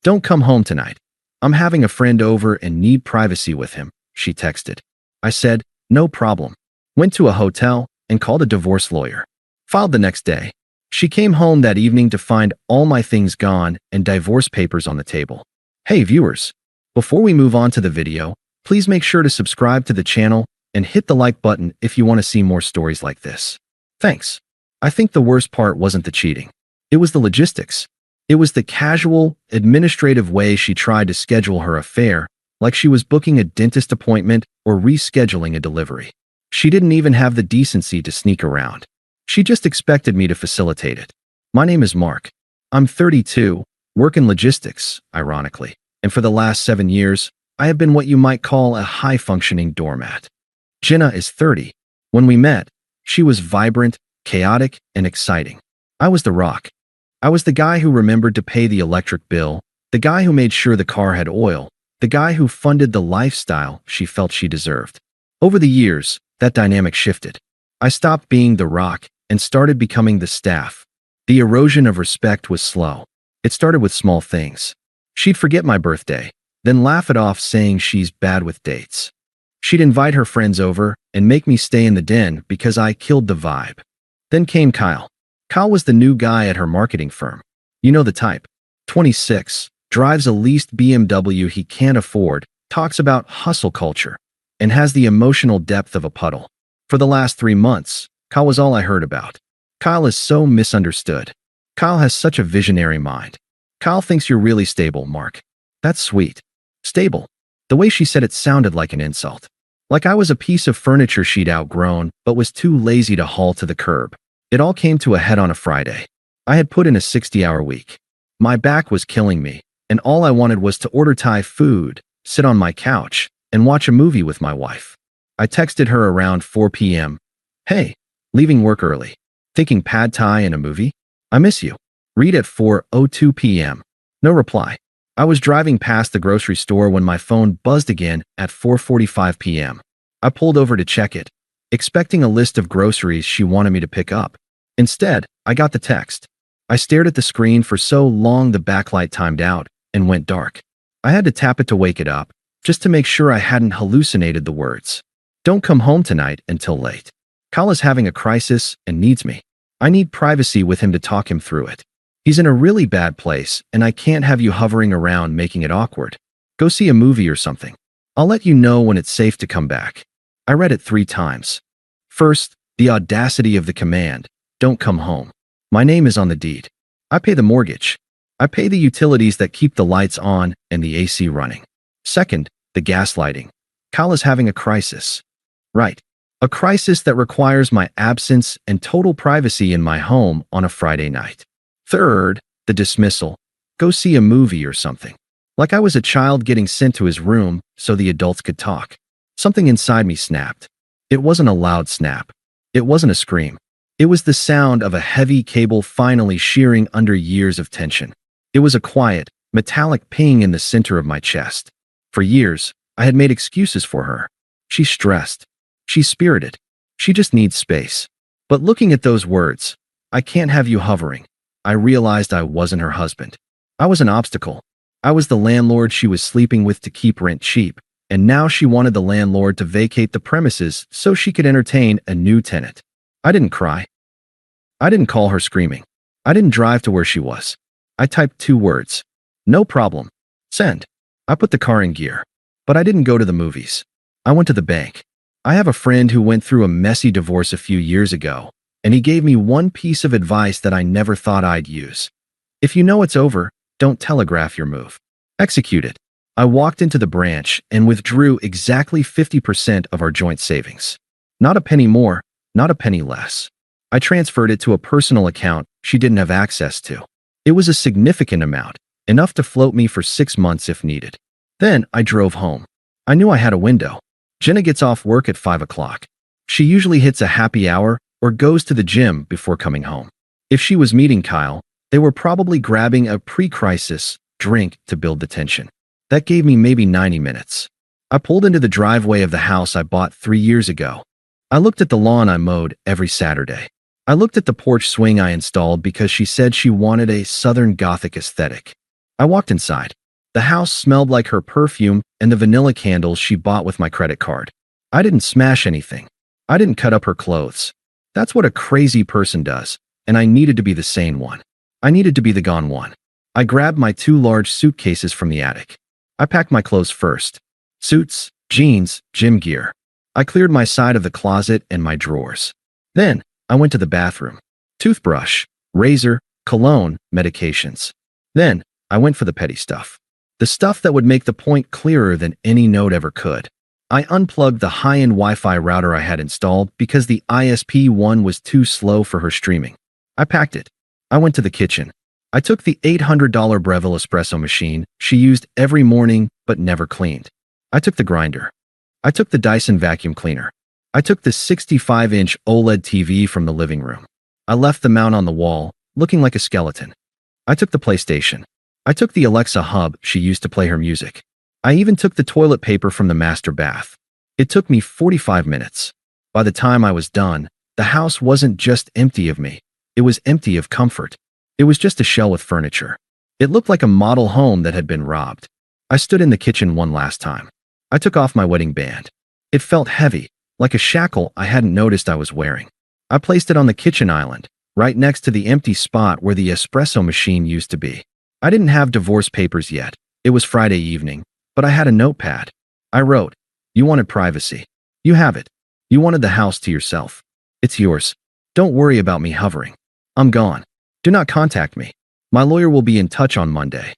Don't come home tonight. I'm having a friend over and need privacy with him, she texted. I said, no problem. Went to a hotel and called a divorce lawyer. Filed the next day. She came home that evening to find all my things gone and divorce papers on the table. Hey viewers, before we move on to the video, please make sure to subscribe to the channel and hit the like button if you want to see more stories like this. Thanks. I think the worst part wasn't the cheating. It was the logistics. It was the casual, administrative way she tried to schedule her affair, like she was booking a dentist appointment or rescheduling a delivery. She didn't even have the decency to sneak around. She just expected me to facilitate it. My name is Mark. I'm 32, work in logistics, ironically, and for the last 7 years, I have been what you might call a high-functioning doormat. Jenna is 30. When we met, she was vibrant, chaotic, and exciting. I was the rock. I was the guy who remembered to pay the electric bill, the guy who made sure the car had oil, the guy who funded the lifestyle she felt she deserved. Over the years, that dynamic shifted. I stopped being the rock and started becoming the staff. The erosion of respect was slow. It started with small things. She'd forget my birthday, then laugh it off saying she's bad with dates. She'd invite her friends over and make me stay in the den because I killed the vibe. Then came Kyle. Kyle was the new guy at her marketing firm. You know the type. 26, drives a leased BMW he can't afford, talks about hustle culture, and has the emotional depth of a puddle. For the last 3 months, Kyle was all I heard about. Kyle is so misunderstood. Kyle has such a visionary mind. Kyle thinks you're really stable, Mark. That's sweet. Stable. The way she said it sounded like an insult. Like I was a piece of furniture she'd outgrown, but was too lazy to haul to the curb. It all came to a head on a Friday. I had put in a 60-hour week. My back was killing me, and all I wanted was to order Thai food, sit on my couch, and watch a movie with my wife. I texted her around 4 p.m. Hey, leaving work early. Thinking pad Thai and a movie? I miss you. Read at 4:02 p.m. No reply. I was driving past the grocery store when my phone buzzed again at 4:45 p.m. I pulled over to check it, expecting a list of groceries she wanted me to pick up. Instead, I got the text. I stared at the screen for so long the backlight timed out and went dark. I had to tap it to wake it up, just to make sure I hadn't hallucinated the words. Don't come home tonight until late. Kyle is having a crisis and needs me. I need privacy with him to talk him through it. He's in a really bad place, and I can't have you hovering around making it awkward. Go see a movie or something. I'll let you know when it's safe to come back. I read it 3 times. First, the audacity of the command, don't come home. My name is on the deed. I pay the mortgage. I pay the utilities that keep the lights on and the AC running. Second, the gaslighting. Kyle is having a crisis. Right. A crisis that requires my absence and total privacy in my home on a Friday night. Third, the dismissal. Go see a movie or something. Like I was a child getting sent to his room so the adults could talk. Something inside me snapped. It wasn't a loud snap. It wasn't a scream. It was the sound of a heavy cable finally shearing under years of tension. It was a quiet, metallic ping in the center of my chest. For years, I had made excuses for her. She's stressed. She's spirited. She just needs space. But looking at those words, I can't have you hovering, I realized I wasn't her husband. I was an obstacle. I was the landlord she was sleeping with to keep rent cheap, and now she wanted the landlord to vacate the premises so she could entertain a new tenant. I didn't cry. I didn't call her screaming. I didn't drive to where she was. I typed 2 words. No problem. Send. I put the car in gear. But I didn't go to the movies. I went to the bank. I have a friend who went through a messy divorce a few years ago, and he gave me one piece of advice that I never thought I'd use. If you know it's over, don't telegraph your move. Execute it. I walked into the branch and withdrew exactly 50% of our joint savings. Not a penny more, not a penny less. I transferred it to a personal account she didn't have access to. It was a significant amount, enough to float me for 6 months if needed. Then I drove home. I knew I had a window. Jenna gets off work at 5 o'clock. She usually hits a happy hour or goes to the gym before coming home. If she was meeting Kyle, they were probably grabbing a pre-crisis drink to build the tension. That gave me maybe 90 minutes. I pulled into the driveway of the house I bought 3 years ago. I looked at the lawn I mowed every Saturday. I looked at the porch swing I installed because she said she wanted a Southern Gothic aesthetic. I walked inside. The house smelled like her perfume and the vanilla candles she bought with my credit card. I didn't smash anything. I didn't cut up her clothes. That's what a crazy person does, and I needed to be the sane one. I needed to be the gone one. I grabbed my 2 large suitcases from the attic. I packed my clothes first. Suits, jeans, gym gear. I cleared my side of the closet and my drawers. Then, I went to the bathroom. Toothbrush, razor, cologne, medications. Then, I went for the petty stuff. The stuff that would make the point clearer than any note ever could. I unplugged the high-end Wi-Fi router I had installed because the ISP one was too slow for her streaming. I packed it. I went to the kitchen. I took the $800 Breville espresso machine she used every morning but never cleaned. I took the grinder. I took the Dyson vacuum cleaner. I took the 65-inch OLED TV from the living room. I left the mount on the wall, looking like a skeleton. I took the PlayStation. I took the Alexa hub she used to play her music. I even took the toilet paper from the master bath. It took me 45 minutes. By the time I was done, the house wasn't just empty of me. It was empty of comfort. It was just a shell with furniture. It looked like a model home that had been robbed. I stood in the kitchen one last time. I took off my wedding band. It felt heavy, like a shackle I hadn't noticed I was wearing. I placed it on the kitchen island, right next to the empty spot where the espresso machine used to be. I didn't have divorce papers yet. It was Friday evening, but I had a notepad. I wrote, "You wanted privacy. You have it. You wanted the house to yourself. It's yours. Don't worry about me hovering. I'm gone. Do not contact me. My lawyer will be in touch on Monday."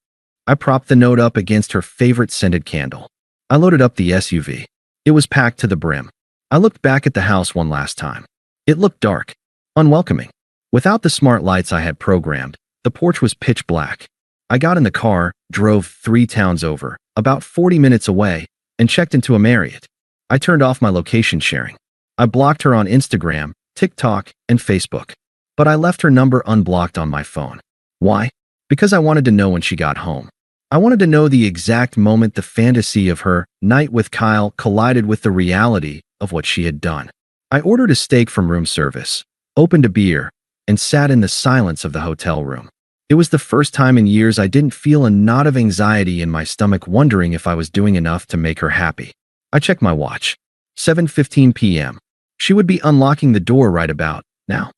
I propped the note up against her favorite scented candle. I loaded up the SUV. It was packed to the brim. I looked back at the house one last time. It looked dark, unwelcoming. Without the smart lights I had programmed, the porch was pitch black. I got in the car, drove 3 towns over, about 40 minutes away, and checked into a Marriott. I turned off my location sharing. I blocked her on Instagram, TikTok, and Facebook. But I left her number unblocked on my phone. Why? Because I wanted to know when she got home. I wanted to know the exact moment the fantasy of her night with Kyle collided with the reality of what she had done. I ordered a steak from room service, opened a beer, and sat in the silence of the hotel room. It was the first time in years I didn't feel a knot of anxiety in my stomach wondering if I was doing enough to make her happy. I checked my watch. 7:15 p.m. She would be unlocking the door right about now.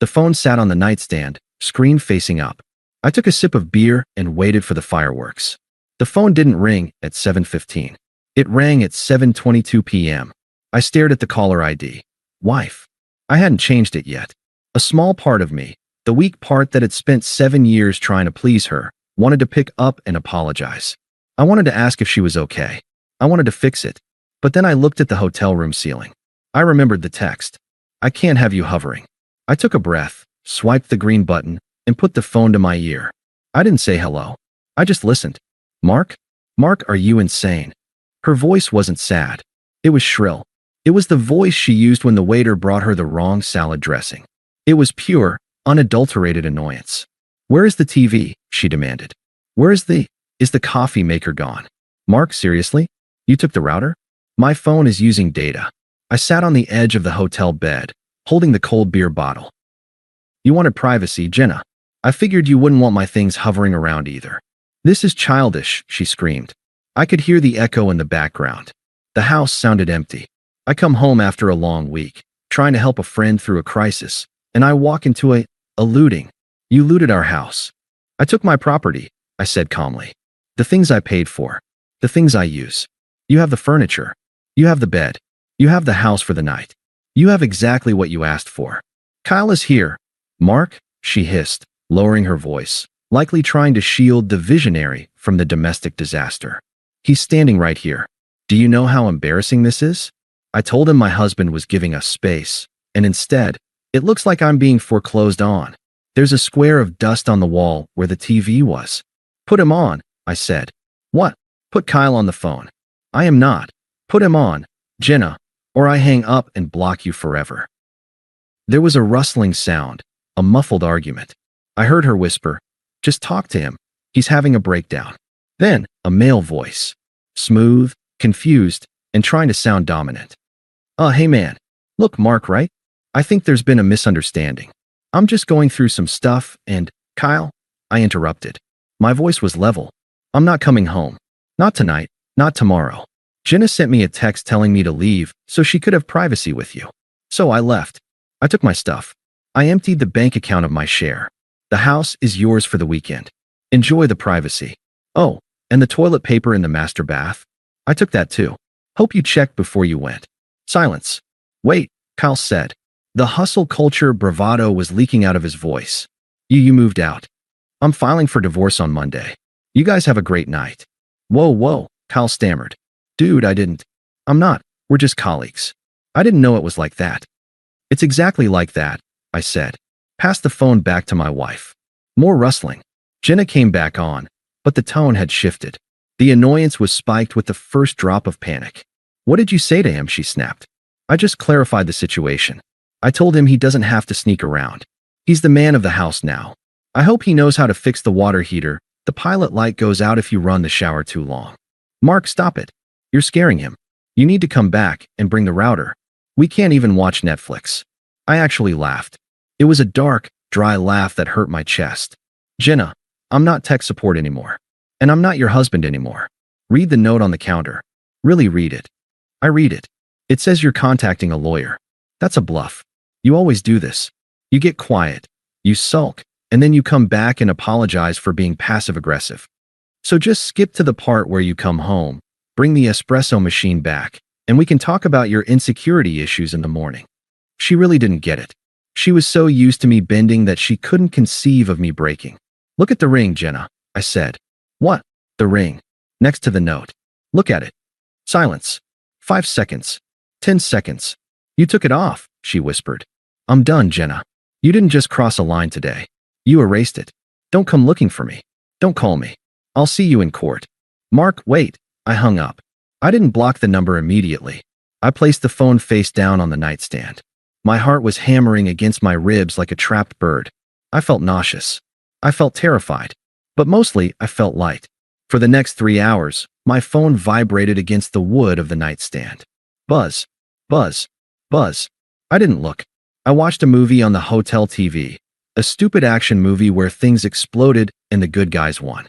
The phone sat on the nightstand, screen facing up. I took a sip of beer and waited for the fireworks. The phone didn't ring at 7:15. It rang at 7:22 p.m. I stared at the caller ID. Wife. I hadn't changed it yet. A small part of me, the weak part that had spent 7 years trying to please her, wanted to pick up and apologize. I wanted to ask if she was okay. I wanted to fix it. But then I looked at the hotel room ceiling. I remembered the text. "I can't have you hovering." I took a breath, swiped the green button, and put the phone to my ear. I didn't say hello. I just listened. "Mark? Mark, are you insane?" Her voice wasn't sad. It was shrill. It was the voice she used when the waiter brought her the wrong salad dressing. It was pure, unadulterated annoyance. "Where is the TV?" she demanded. Is the coffee maker gone?" "Mark, seriously? You took the router?" "My phone is using data." I sat on the edge of the hotel bed, holding the cold beer bottle. "You wanted privacy, Jenna. I figured you wouldn't want my things hovering around either." "This is childish," she screamed. I could hear the echo in the background. The house sounded empty. I come home after a long week, trying to help a friend through a crisis, and I walk into a looting. "You looted our house." "I took my property," I said calmly. "The things I paid for. The things I use. You have the furniture. You have the bed. You have the house for the night. You have exactly what you asked for." "Kyle is here." "Mark," she hissed, lowering her voice, likely trying to shield the visionary from the domestic disaster. "He's standing right here. Do you know how embarrassing this is?" I told him my husband was giving us space, and instead, it looks like I'm being foreclosed on. There's a square of dust on the wall where the TV was. "Put him on," I said. "What?" "Put Kyle on the phone." "I am not." "Put him on, Jenna, or I hang up and block you forever." There was a rustling sound, a muffled argument. I heard her whisper, "Just talk to him. He's having a breakdown." Then, a male voice. Smooth, confused, and trying to sound dominant. Hey man. Look, Mark, right? I think there's been a misunderstanding. I'm just going through some stuff and..." "Kyle," I interrupted. My voice was level. I'm not coming home. Not tonight, not tomorrow. Jenna sent me a text telling me to leave so she could have privacy with you. So I left. I took my stuff. I emptied the bank account of my share. The house is yours for the weekend. Enjoy the privacy. Oh, and the toilet paper in the master bath? I took that too. Hope you checked before you went. Silence. Wait, Kyle said. The hustle culture bravado was leaking out of his voice. You moved out. I'm filing for divorce on Monday. You guys have a great night. Whoa, Kyle stammered. Dude, I didn't. I'm not. We're just colleagues. I didn't know it was like that. It's exactly like that, I said. Passed the phone back to my wife. More rustling. Jenna came back on, but the tone had shifted. The annoyance was spiked with the first drop of panic. What did you say to him? She snapped. I just clarified the situation. I told him he doesn't have to sneak around. He's the man of the house now. I hope he knows how to fix the water heater. The pilot light goes out if you run the shower too long. Mark, stop it. You're scaring him. You need to come back and bring the router. We can't even watch Netflix. I actually laughed. It was a dark, dry laugh that hurt my chest. Jenna, I'm not tech support anymore. And I'm not your husband anymore. Read the note on the counter. Really read it. I read it. It says you're contacting a lawyer. That's a bluff. You always do this. You get quiet. You sulk. And then you come back and apologize for being passive-aggressive. So just skip to the part where you come home, bring the espresso machine back, and we can talk about your insecurity issues in the morning. She really didn't get it. She was so used to me bending that she couldn't conceive of me breaking. Look at the ring, Jenna, I said. What? The ring. Next to the note. Look at it. Silence. 5 seconds. 10 seconds. You took it off, she whispered. I'm done, Jenna. You didn't just cross a line today. You erased it. Don't come looking for me. Don't call me. I'll see you in court. Mark, wait. I hung up. I didn't block the number immediately. I placed the phone face down on the nightstand. My heart was hammering against my ribs like a trapped bird. I felt nauseous. I felt terrified. But mostly, I felt light. For the next 3 hours, my phone vibrated against the wood of the nightstand. Buzz. Buzz. Buzz. I didn't look. I watched a movie on the hotel TV. A stupid action movie where things exploded and the good guys won.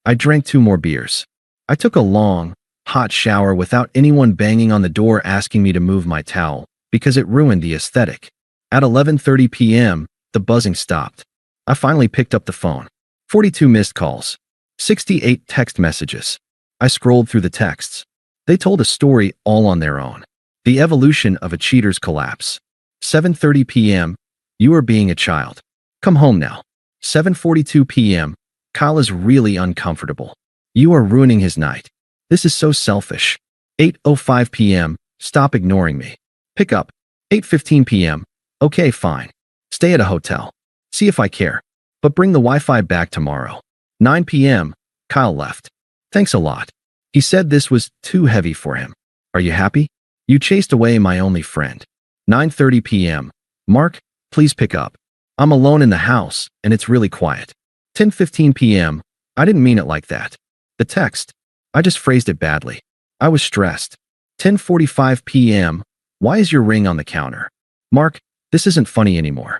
I drank 2 more beers. I took a long, hot shower without anyone banging on the door asking me to move my towel, because it ruined the aesthetic. At 11:30 p.m., the buzzing stopped. I finally picked up the phone. 42 missed calls. 68 text messages. I scrolled through the texts. They told a story all on their own. The evolution of a cheater's collapse. 7:30 p.m., you are being a child. Come home now. 7:42 p.m., Kyle is really uncomfortable. You are ruining his night. This is so selfish. 8:05 p.m., stop ignoring me. Pick up. 8:15 p.m., okay, fine. Stay at a hotel. See if I care. But bring the Wi-Fi back tomorrow. 9 p.m., Kyle left. Thanks a lot. He said this was too heavy for him. Are you happy? You chased away my only friend. 9:30 p.m., Mark, please pick up. I'm alone in the house, and it's really quiet. 10:15 p.m., I didn't mean it like that. The text. I just phrased it badly. I was stressed. 10:45 p.m., why is your ring on the counter? Mark, this isn't funny anymore.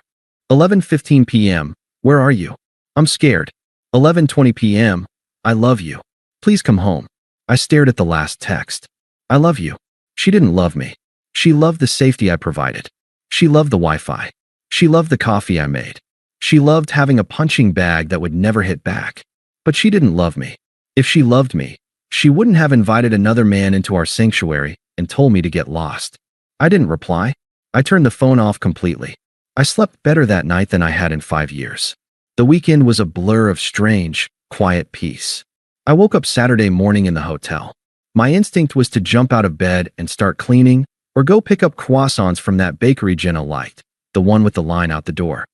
11:15 p.m., where are you? I'm scared. 11:20 p.m., I love you. Please come home. I stared at the last text. I love you. She didn't love me. She loved the safety I provided. She loved the Wi-Fi. She loved the coffee I made. She loved having a punching bag that would never hit back. But she didn't love me. If she loved me, she wouldn't have invited another man into our sanctuary and told me to get lost. I didn't reply. I turned the phone off completely. I slept better that night than I had in 5 years. The weekend was a blur of strange, quiet peace. I woke up Saturday morning in the hotel. My instinct was to jump out of bed and start cleaning, or go pick up croissants from that bakery Jenna liked, the one with the line out the door.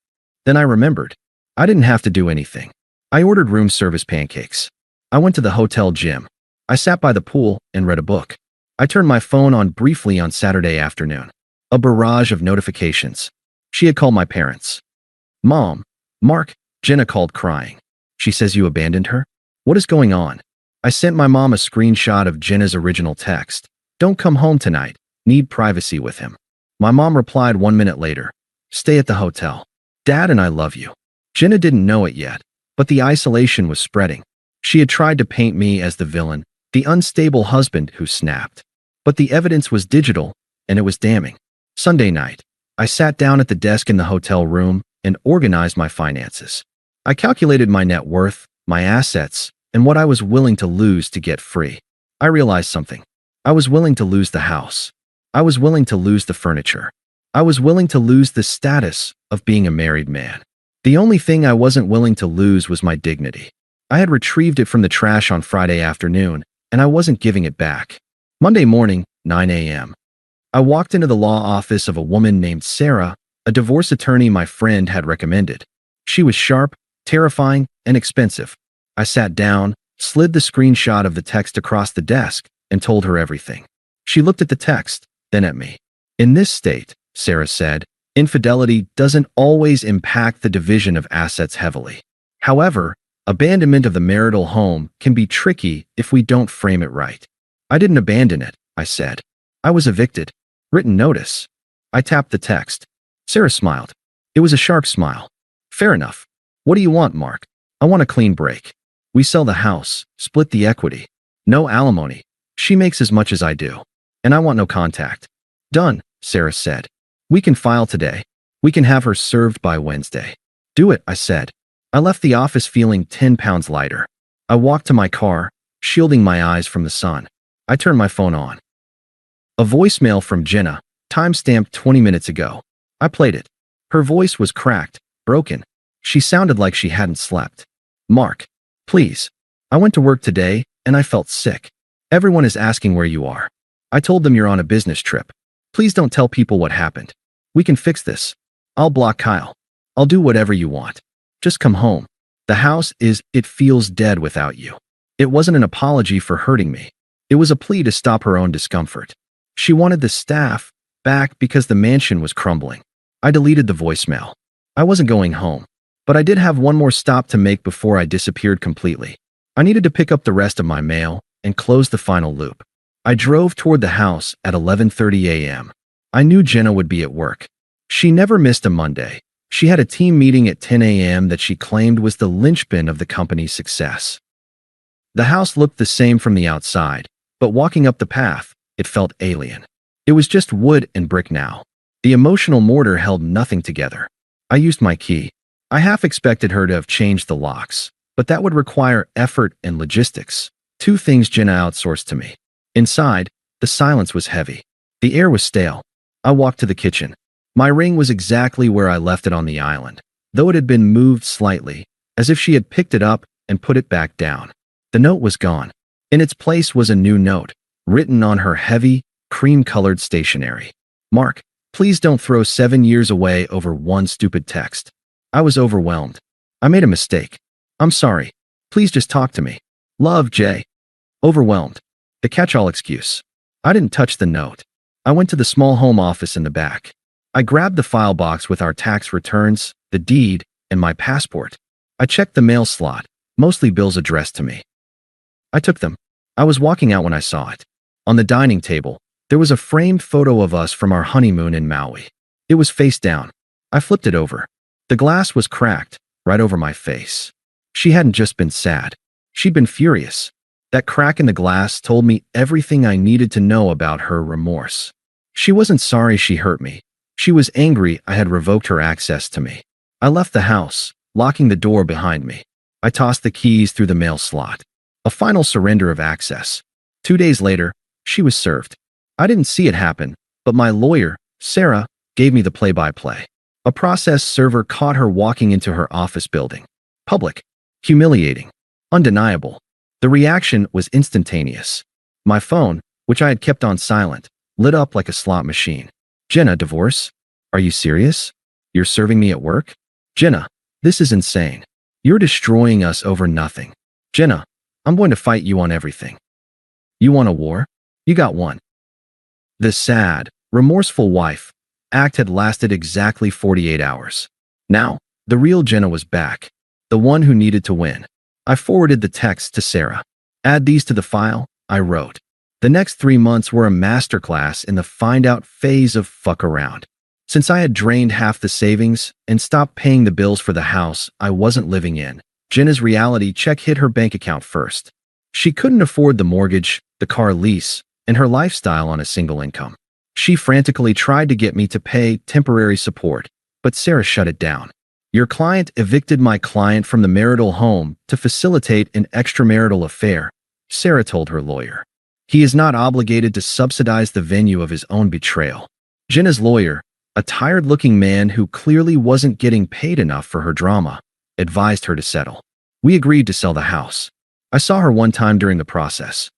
Then I remembered. I didn't have to do anything. I ordered room service pancakes. I went to the hotel gym. I sat by the pool and read a book. I turned my phone on briefly on Saturday afternoon. A barrage of notifications. She had called my parents. Mom, Mark, Jenna called crying. She says you abandoned her? What is going on? I sent my mom a screenshot of Jenna's original text. Don't come home tonight. Need privacy with him. My mom replied 1 minute later. Stay at the hotel. Dad and I love you. Jenna didn't know it yet, But the isolation was spreading. She had tried to paint me as the villain, the unstable husband who snapped. But the evidence was digital, and it was damning. Sunday night, I sat down at the desk in the hotel room and organized my finances. I calculated my net worth, my assets, and what I was willing to lose to get free. I realized something. I was willing to lose the house. I was willing to lose the furniture. I was willing to lose the status of being a married man. The only thing I wasn't willing to lose was my dignity. I had retrieved it from the trash on Friday afternoon, and I wasn't giving it back. Monday morning, 9 a.m. I walked into the law office of a woman named Sarah, a divorce attorney my friend had recommended. She was sharp, terrifying, and expensive. I sat down, slid the screenshot of the text across the desk, and told her everything. She looked at the text, then at me. In this state, Sarah said, infidelity doesn't always impact the division of assets heavily. However, abandonment of the marital home can be tricky if we don't frame it right. I didn't abandon it, I said. I was evicted. Written notice. I tapped the text. Sarah smiled. It was a shark smile. Fair enough. What do you want, Mark? I want a clean break. We sell the house, split the equity. No alimony. She makes as much as I do. And I want no contact. Done, Sarah said. We can file today. We can have her served by Wednesday. Do it, I said. I left the office feeling 10 pounds lighter. I walked to my car, shielding my eyes from the sun. I turned my phone on. A voicemail from Jenna, timestamped 20 minutes ago. I played it. Her voice was cracked, broken. She sounded like she hadn't slept. Mark, please. I went to work today, and I felt sick. Everyone is asking where you are. I told them you're on a business trip. Please don't tell people what happened. We can fix this. I'll block Kyle. I'll do whatever you want. Just come home. The house it feels dead without you. It wasn't an apology for hurting me. It was a plea to stop her own discomfort. She wanted the staff back because the mansion was crumbling. I deleted the voicemail. I wasn't going home, but I did have one more stop to make before I disappeared completely. I needed to pick up the rest of my mail and close the final loop. I drove toward the house at 11:30 a.m. I knew Jenna would be at work. She never missed a Monday. She had a team meeting at 10 a.m. that she claimed was the linchpin of the company's success. The house looked the same from the outside, but walking up the path, it felt alien. It was just wood and brick now. The emotional mortar held nothing together. I used my key. I half expected her to have changed the locks, but that would require effort and logistics, two things Jenna outsourced to me. Inside, the silence was heavy. The air was stale. I walked to the kitchen. My ring was exactly where I left it on the island, though it had been moved slightly, as if she had picked it up and put it back down. The note was gone. In its place was a new note, written on her heavy, cream-colored stationery. Mark, please don't throw 7 years away over one stupid text. I was overwhelmed. I made a mistake. I'm sorry. Please just talk to me. Love, Jay. Overwhelmed. The catch-all excuse. I didn't touch the note. I went to the small home office in the back. I grabbed the file box with our tax returns, the deed, and my passport. I checked the mail slot, mostly bills addressed to me. I took them. I was walking out when I saw it. On the dining table, there was a framed photo of us from our honeymoon in Maui. It was face down. I flipped it over. The glass was cracked, right over my face. She hadn't just been sad. She'd been furious. That crack in the glass told me everything I needed to know about her remorse. She wasn't sorry she hurt me. She was angry I had revoked her access to me. I left the house, locking the door behind me. I tossed the keys through the mail slot. A final surrender of access. 2 days later, she was served. I didn't see it happen, but my lawyer, Sarah, gave me the play-by-play. A process server caught her walking into her office building. Public. Humiliating. Undeniable. The reaction was instantaneous. My phone, which I had kept on silent, lit up like a slot machine. Jenna, divorce? Are you serious? You're serving me at work? Jenna, this is insane. You're destroying us over nothing. Jenna, I'm going to fight you on everything. You want a war? You got one. The sad, remorseful wife act had lasted exactly 48 hours. Now, the real Jenna was back, the one who needed to win. I forwarded the text to Sarah. Add these to the file, I wrote. The next 3 months were a masterclass in the find-out phase of fuck around. Since I had drained half the savings and stopped paying the bills for the house I wasn't living in, Jenna's reality check hit her bank account first. She couldn't afford the mortgage, the car lease, and her lifestyle on a single income. She frantically tried to get me to pay temporary support, but Sarah shut it down. Your client evicted my client from the marital home to facilitate an extramarital affair, Sarah told her lawyer. He is not obligated to subsidize the venue of his own betrayal. Jenna's lawyer, a tired-looking man who clearly wasn't getting paid enough for her drama, advised her to settle. We agreed to sell the house. I saw her one time during the process.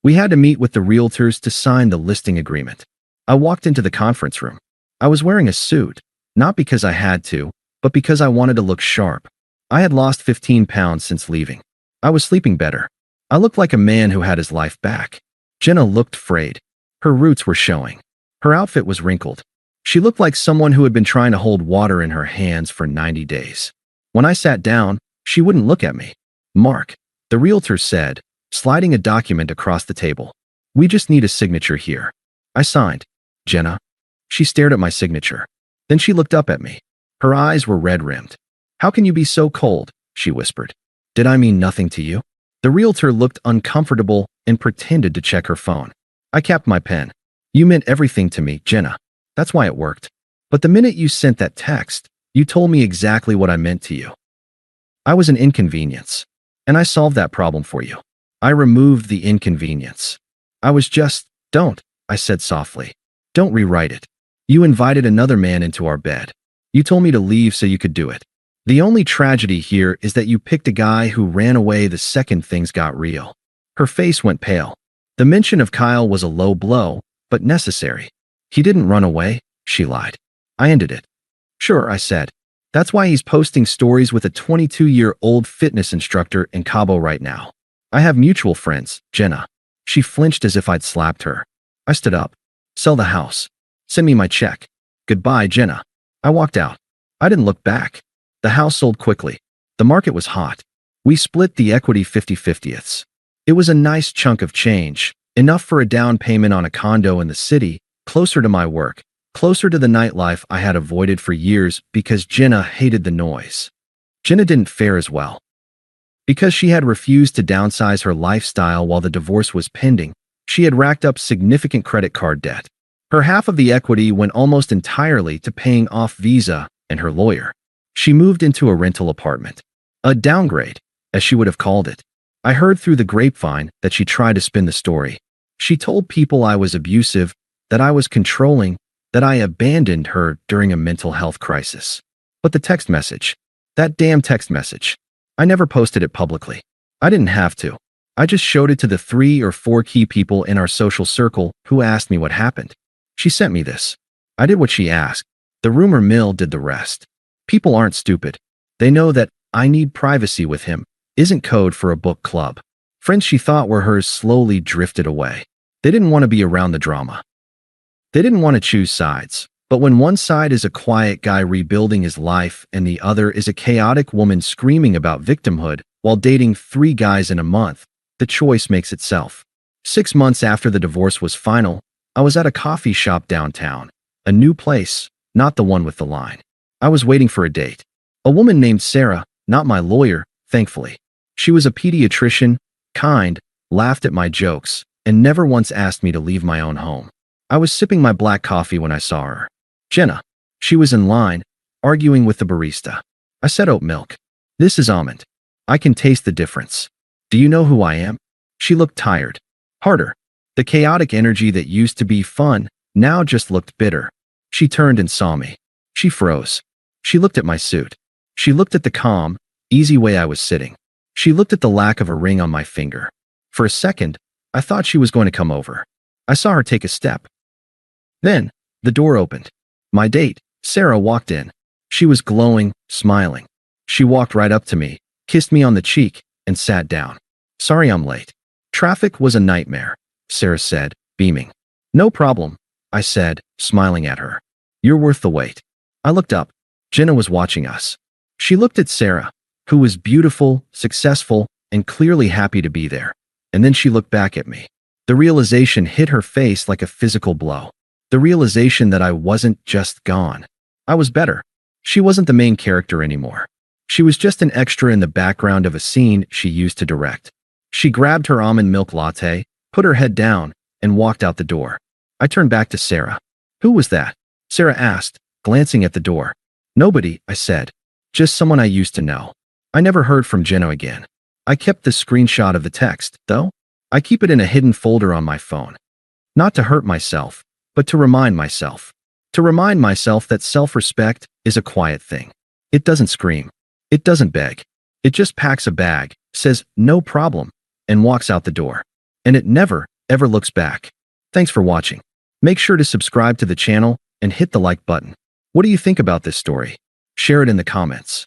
We had to meet with the realtors to sign the listing agreement. I walked into the conference room. I was wearing a suit, not because I had to, but because I wanted to look sharp. I had lost 15 pounds since leaving. I was sleeping better. I looked like a man who had his life back. Jenna looked frayed. Her roots were showing. Her outfit was wrinkled. She looked like someone who had been trying to hold water in her hands for 90 days. When I sat down, she wouldn't look at me. Mark, the realtor said, sliding a document across the table. We just need a signature here. I signed. Jenna. She stared at my signature. Then she looked up at me. Her eyes were red-rimmed. How can you be so cold? She whispered. Did I mean nothing to you? The realtor looked uncomfortable and pretended to check her phone. I capped my pen. You meant everything to me, Jenna. That's why it worked. But the minute you sent that text, you told me exactly what I meant to you. I was an inconvenience. And I solved that problem for you. I removed the inconvenience. I was just, don't, I said softly. Don't rewrite it. You invited another man into our bed. You told me to leave so you could do it. The only tragedy here is that you picked a guy who ran away the second things got real. Her face went pale. The mention of Kyle was a low blow, but necessary. He didn't run away, she lied. I ended it. Sure, I said. That's why he's posting stories with a 22-year-old fitness instructor in Cabo right now. I have mutual friends, Jenna. She flinched as if I'd slapped her. I stood up. Sell the house. Send me my check. Goodbye, Jenna. I walked out. I didn't look back. The house sold quickly. The market was hot. We split the equity 50/50ths. It was a nice chunk of change, enough for a down payment on a condo in the city, closer to my work, closer to the nightlife I had avoided for years because Jenna hated the noise. Jenna didn't fare as well. Because she had refused to downsize her lifestyle while the divorce was pending, she had racked up significant credit card debt. Her half of the equity went almost entirely to paying off Visa and her lawyer. She moved into a rental apartment. A downgrade, as she would have called it. I heard through the grapevine that she tried to spin the story. She told people I was abusive, that I was controlling, that I abandoned her during a mental health crisis. But the text message, that damn text message, I never posted it publicly. I didn't have to. I just showed it to the 3 or 4 key people in our social circle who asked me what happened. She sent me this. I did what she asked. The rumor mill did the rest. People aren't stupid. They know that I need privacy with him isn't code for a book club. Friends she thought were hers slowly drifted away. They didn't want to be around the drama. They didn't want to choose sides. But when one side is a quiet guy rebuilding his life and the other is a chaotic woman screaming about victimhood while dating 3 guys in a month, the choice makes itself. 6 months after the divorce was final, I was at a coffee shop downtown. A new place, not the one with the line. I was waiting for a date. A woman named Sarah, not my lawyer, thankfully. She was a pediatrician, kind, laughed at my jokes, and never once asked me to leave my own home. I was sipping my black coffee when I saw her. Jenna. She was in line, arguing with the barista. I said oat milk. This is almond. I can taste the difference. Do you know who I am? She looked tired. Harder. The chaotic energy that used to be fun now just looked bitter. She turned and saw me. She froze. She looked at my suit. She looked at the calm, easy way I was sitting. She looked at the lack of a ring on my finger. For a second, I thought she was going to come over. I saw her take a step. Then, the door opened. My date, Sarah, walked in. She was glowing, smiling. She walked right up to me, kissed me on the cheek, and sat down. Sorry I'm late. Traffic was a nightmare, Sarah said, beaming. No problem, I said, smiling at her. You're worth the wait. I looked up. Jenna was watching us. She looked at Sarah, who was beautiful, successful, and clearly happy to be there. And then she looked back at me. The realization hit her face like a physical blow. The realization that I wasn't just gone. I was better. She wasn't the main character anymore. She was just an extra in the background of a scene she used to direct. She grabbed her almond milk latte, put her head down, and walked out the door. I turned back to Sarah. Who was that? Sarah asked, glancing at the door. Nobody, I said. Just someone I used to know. I never heard from Jenna again. I kept the screenshot of the text, though. I keep it in a hidden folder on my phone. Not to hurt myself, but to remind myself. To remind myself that self-respect is a quiet thing. It doesn't scream. It doesn't beg. It just packs a bag, says, no problem, and walks out the door. And it never, ever looks back. Thanks for watching. Make sure to subscribe to the channel and hit the like button. What do you think about this story? Share it in the comments.